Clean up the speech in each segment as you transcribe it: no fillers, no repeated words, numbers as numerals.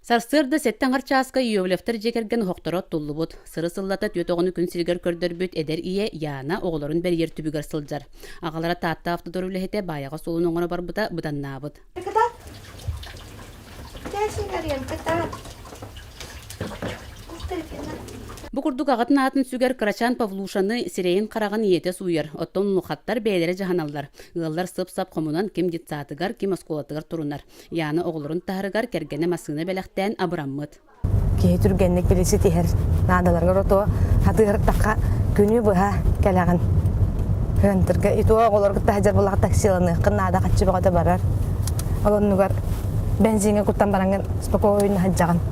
Сарсырда сеттен арчааска үйөвлефтер жекерген хоқторот туллубут. Сыры сыллата төтоғыны күн сиргер көрдөрбүт эдер ие яна оғыларын бер ер түбігер сылжар. Ағалара таатта автодор үлехете баяға солын оңына барбыта бұданнабыт. Букурдук ағатын атын сүгер Крачан Павлушаны сирейін қараған иете суйыр. Оттон лухаттар бәйлері жаханаллар. Ғыллар сып-сап қомунан кем детсатыгар, кем осколатыгар турунар. Яны оғылырын тахырыгар кергені масыны бәләқтен абыраммыт. Кей түргеннік білесі тихер надаларғар ото хатығыр таққа күні бұға кәләғын. Хөнтіргі иту оғылырғы тахжар бұлағы таксиланы қыннада қатшы бұғада барар. Олоннығар бензинге құттан бараңын спокойны хаджаған.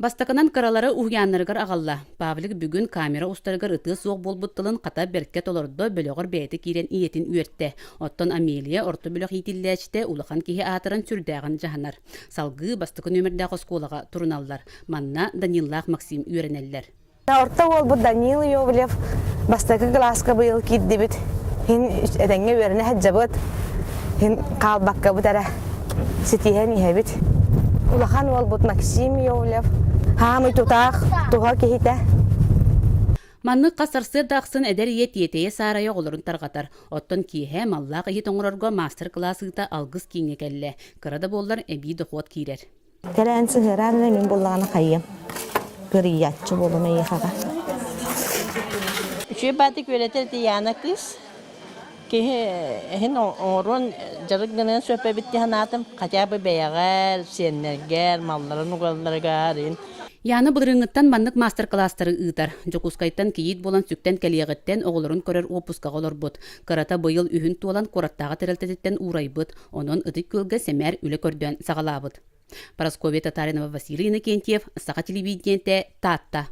Бастаканан каралары уяннарыгар агалла. Павлик бүгүн камера устарыгар ытыы суох болбуттылын ката беркет олордо бөлөгөр бейти кирен иетин үертте. Оттон Амелия орто бөлөк итиллечте улахан кихи атыран сүрдәган жаһанар. Салгы бастакан өмөрдәг осколага туруналлар. Манна Данилах Максим үеренеллер. Орта ол бу Данил Йовлев бастакы класска быйыл киддибит. Хин эдеңге үерене хаджабыт. Хин калбакка бутара ситиһен иһебит. Улахан ол бут Максим Йовлев. Хамы тутақ, туға кейті. Манны қасарсы дақсын әдер ет-етее сарайы олырын тарғатар. Оттон кейе маллақ ет оңырарға мастер-классыгыта алғыз кейіне кәлі. Қырада болар әбейді қуат кейрер. Кәлән сығыраны мен болағаны қайым. Кырыятчы болуны еқаға. Үші бәтік өлетер яна қыз. Кехен орон жарыгынан сөпе битти ханатым. Қатябы бәяғар, сеннергер, малларын уғалларығар. Яны бұлырыңыттан маннык мастер-класстары ыытар. Жокускайттан кейит болан сүктен кәлиягыттен оғылырын көрер опускаға олар бұд. Карата бұйыл үйін туолан кораттағы тәрелтететтен урай бұд. Онын ыдык көлге сәмәр үлі көрден сағалабыд. Парасковия Татаринова Василийна Кентьев, Сақа телевидениете, Татта.